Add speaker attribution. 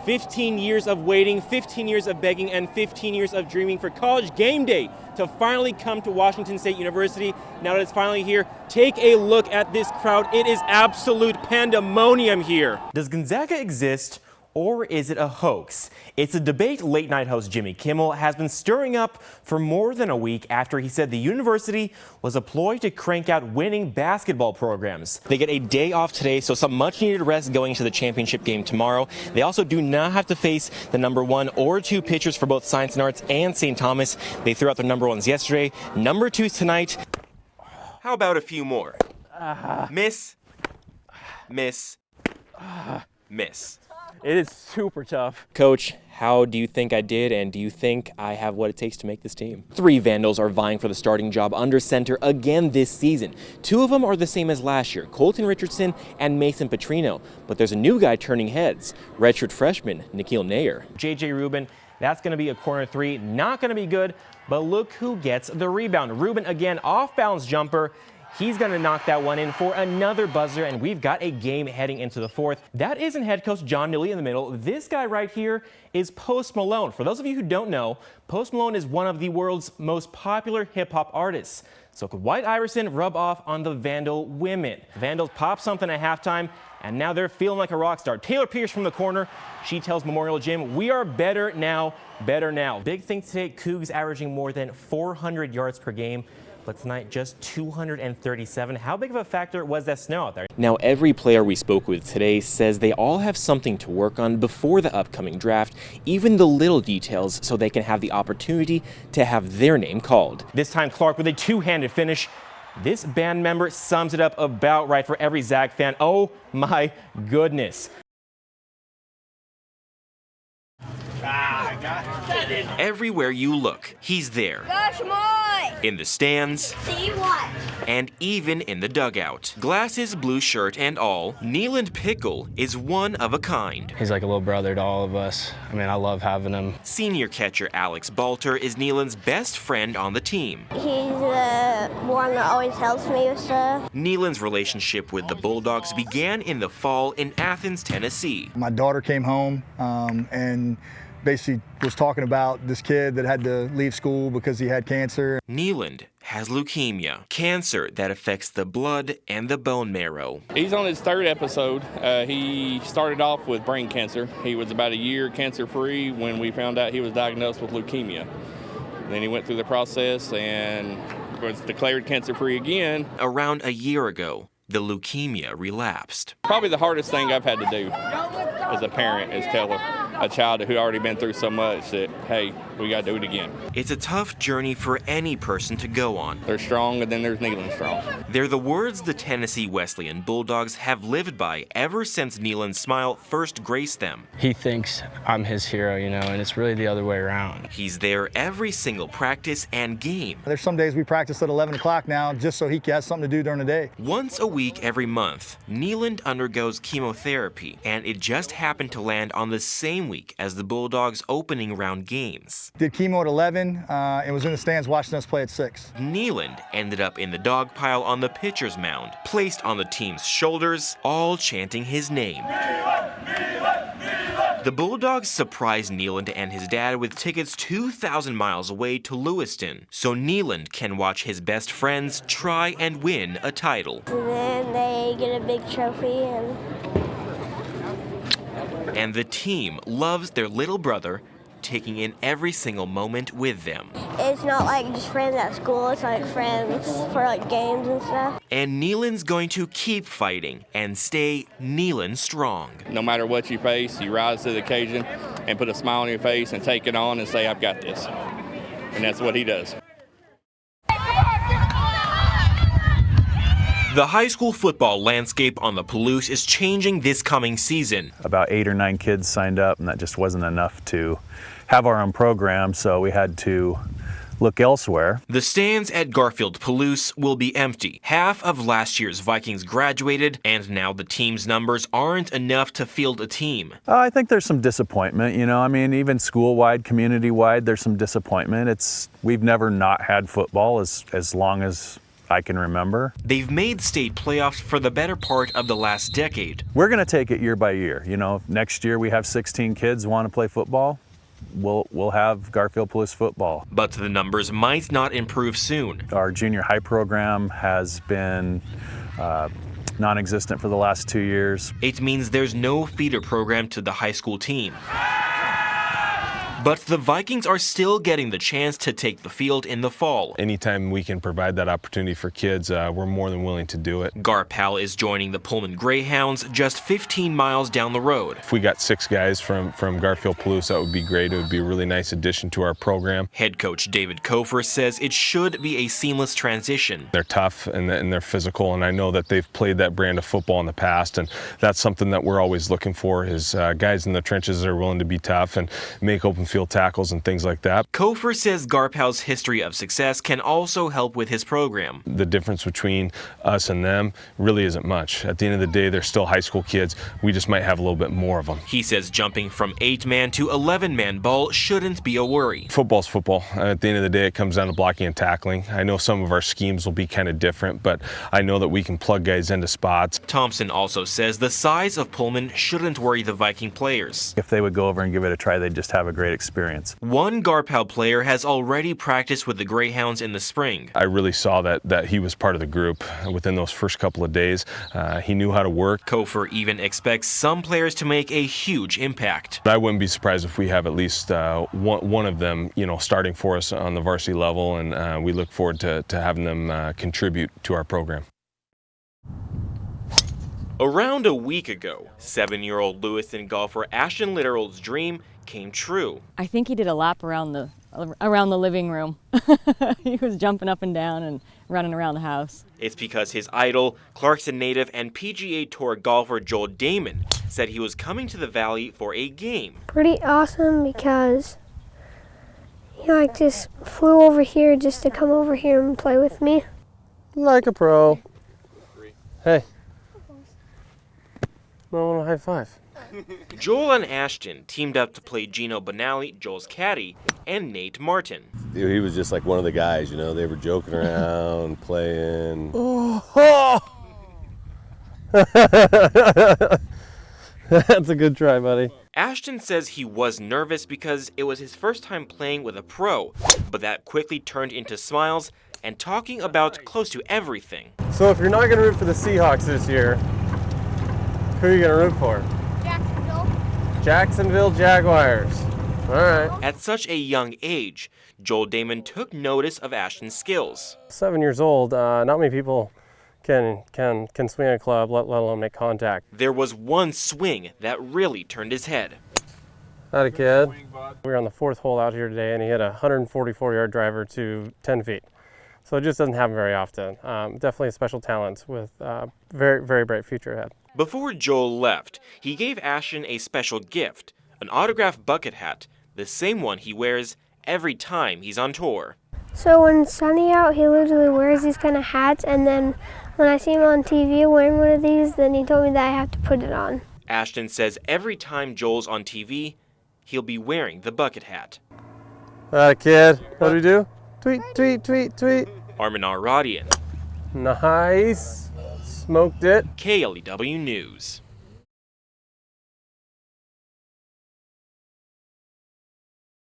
Speaker 1: 15 years of waiting, 15 years of begging, and 15 years of dreaming for college game day to finally come to Washington State University. Now that it's finally here, take a look at this crowd. It is absolute pandemonium here. Does Gonzaga exist, or is it a hoax? It's a debate late night host Jimmy Kimmel has been stirring up for more than a week after he said the university was a ploy to crank out winning basketball programs. They get a day off today, so some much needed rest going into the championship game tomorrow. They also do not have to face the number 1 or 2 pitchers for both Science and Arts and St. Thomas. They threw out their number 1s yesterday, number 2s tonight. How about a few more? Miss.
Speaker 2: It is super tough.
Speaker 1: Coach, how do you think I did, and do you think I have what it takes to make this team? 3 Vandals are vying for the starting job under center again this season. 2 of them are the same as last year, Colton Richardson and Mason Petrino. But there's a new guy turning heads, redshirt freshman Nikhil Nair. JJ Rubin, that's going to be a corner 3, not going to be good, but look who gets the rebound. Rubin again, off-balance jumper. He's going to knock that one in for another buzzer, and we've got a game heading into the 4th. That isn't head coach John Newley in the middle. This guy right here is Post Malone. For those of you who don't know, Post Malone is one of the world's most popular hip-hop artists. So could White Iverson rub off on the Vandal women? Vandals pop something at halftime, and now they're feeling like a rock star. Taylor Pierce from the corner. She tells Memorial Gym, we are better now, better now. Big thing today, Cougs averaging more than 400 yards per game. But tonight, just 237. How big of a factor was that snow out there? Now, every player we spoke with today says they all have something to work on before the upcoming draft, even the little details, so they can have the opportunity to have their name called. This time, Clark with a 2-handed finish. This band member sums it up about right for every Zag fan. Oh my goodness. Everywhere you look, he's there. In the stands, and even in the dugout. Glasses, blue shirt, and all, Neeland Pickle is one of a kind.
Speaker 2: He's like a little brother to all of us. I mean, I love having him.
Speaker 1: Senior catcher Alex Balter is Neeland's best friend on the team.
Speaker 3: He's the one that always helps me with stuff.
Speaker 1: Neeland's relationship with the Bulldogs began in the fall in Athens, Tennessee.
Speaker 4: My daughter came home and basically was talking about this kid that had to leave school because he had cancer.
Speaker 1: Neeland has leukemia, cancer that affects the blood and the bone marrow.
Speaker 5: He's on his 3rd episode. He started off with brain cancer. He was about a year cancer-free when we found out he was diagnosed with leukemia. Then he went through the process and was declared cancer-free again.
Speaker 1: Around a year ago, the leukemia relapsed.
Speaker 5: Probably the hardest thing I've had to do as a parent is tell a child who already been through so much that, hey, we got to do it again.
Speaker 1: It's a tough journey for any person to go on.
Speaker 5: They're strong, and then there's Neeland strong.
Speaker 1: They're the words the Tennessee Wesleyan Bulldogs have lived by ever since Neeland's smile first graced them.
Speaker 2: He thinks I'm his hero, you know, and it's really the other way around.
Speaker 1: He's there every single practice and game.
Speaker 4: There's some days we practice at 11 o'clock now just so he has something to do during the day.
Speaker 1: Once a week every month, Neeland undergoes chemotherapy, and it just happened to land on the same week as the Bulldogs' opening round games.
Speaker 4: Did chemo at 11 and was in the stands watching us play at 6.
Speaker 1: Neeland ended up in the dog pile on the pitcher's mound, placed on the team's shoulders, all chanting his name. The Bulldogs surprised Neeland and his dad with tickets 2,000 miles away to Lewiston, so Neeland can watch his best friends try and win a title.
Speaker 3: And then they get a big trophy.
Speaker 1: And the team loves their little brother, taking in every single moment with them.
Speaker 3: It's not like just friends at school, it's like friends for like games and stuff.
Speaker 1: And Neeland's going to keep fighting and stay Neeland strong.
Speaker 5: No matter what you face, you rise to the occasion and put a smile on your face and take it on and say, I've got this. And that's what he does.
Speaker 1: The high school football landscape on the Palouse is changing this coming season.
Speaker 6: About 8 or 9 kids signed up, and that just wasn't enough to have our own program, so we had to look elsewhere.
Speaker 1: The stands at Garfield Palouse will be empty. Half of last year's Vikings graduated, and now the team's numbers aren't enough to field a team.
Speaker 6: I think there's some disappointment, you know, I mean, even school-wide, community-wide, there's some disappointment. We've never not had football as long as I can remember.
Speaker 1: They've made state playoffs for the better part of the last decade.
Speaker 6: We're going to take it year by year. You know, next year we have 16 kids who want to play football. We'll have Garfield Police football.
Speaker 1: But the numbers might not improve soon.
Speaker 6: Our junior high program has been non-existent for the last 2 years.
Speaker 1: It means there's no feeder program to the high school team. But the Vikings are still getting the chance to take the field in the fall.
Speaker 7: Anytime we can provide that opportunity for kids, we're more than willing to do it.
Speaker 1: Garpal is joining the Pullman Greyhounds just 15 miles down the road.
Speaker 7: If we got 6 guys from Garfield Palouse, that would be great. It would be a really nice addition to our program.
Speaker 1: Head coach David Kofer says it should be a seamless transition.
Speaker 7: They're tough and they're physical, and I know that they've played that brand of football in the past, and that's something that we're always looking for is guys in the trenches that are willing to be tough and make open field tackles and things like that.
Speaker 1: Kofer says Garpal's history of success can also help with his program.
Speaker 7: The difference between us and them really isn't much. At the end of the day, they're still high school kids. We just might have a little bit more of them.
Speaker 1: He says jumping from 8-man to 11-man ball shouldn't be a worry.
Speaker 7: Football's football. At the end of the day, it comes down to blocking and tackling. I know some of our schemes will be kind of different, but I know that we can plug guys into spots.
Speaker 1: Thompson also says the size of Pullman shouldn't worry the Viking players.
Speaker 6: If they would go over and give it a try, they'd just have a great experience.
Speaker 1: One Garpal player has already practiced with the Greyhounds in the spring.
Speaker 7: I really saw that he was part of the group within those first couple of days. He knew how to work.
Speaker 1: Kofer even expects some players to make a huge impact.
Speaker 7: I wouldn't be surprised if we have at least one of them, starting for us on the varsity level, and we look forward to having them contribute to our program.
Speaker 1: Around a week ago, 7-year-old Lewiston golfer Ashton Litterall's dream came true.
Speaker 8: I think he did a lap around the living room. He was jumping up and down and running around the house.
Speaker 1: It's because his idol, Clarkson native and PGA Tour golfer Joel Dahmen, said he was coming to the Valley for a game.
Speaker 3: Pretty awesome because he just flew over here just to come over here and play with me.
Speaker 9: Like a pro. Hey. No, high five.
Speaker 1: Joel and Ashton teamed up to play Gino Benally, Joel's caddy, and Nate Martin.
Speaker 10: He was just like one of the guys, they were joking around, playing.
Speaker 9: Oh. That's a good try, buddy.
Speaker 1: Ashton says he was nervous because it was his first time playing with a pro, but that quickly turned into smiles and talking about close to everything.
Speaker 9: So if you're not going to root for the Seahawks this year, who are you going to root for? Jacksonville Jaguars. All right.
Speaker 1: At such a young age, Joel Dahmen took notice of Ashton's skills.
Speaker 9: 7 years old, not many people can swing a club, let alone make contact.
Speaker 1: There was one swing that really turned his head.
Speaker 9: Had a kid. We were on the 4th hole out here today, and he hit a 144-yard driver to 10 feet. So it just doesn't happen very often. Definitely a special talent with very, very bright future ahead.
Speaker 1: Before Joel left, he gave Ashton a special gift, an autographed bucket hat, the same one he wears every time he's on tour.
Speaker 3: So when it's sunny out, he literally wears these kind of hats, and then when I see him on TV wearing one of these, then he told me that I have to put it on.
Speaker 1: Ashton says every time Joel's on TV, he'll be wearing the bucket hat.
Speaker 9: Kid, what do we do? Tweet, tweet, tweet, tweet.
Speaker 1: Armen Araradian.
Speaker 9: Nice. Smoked it.
Speaker 1: KLEW News.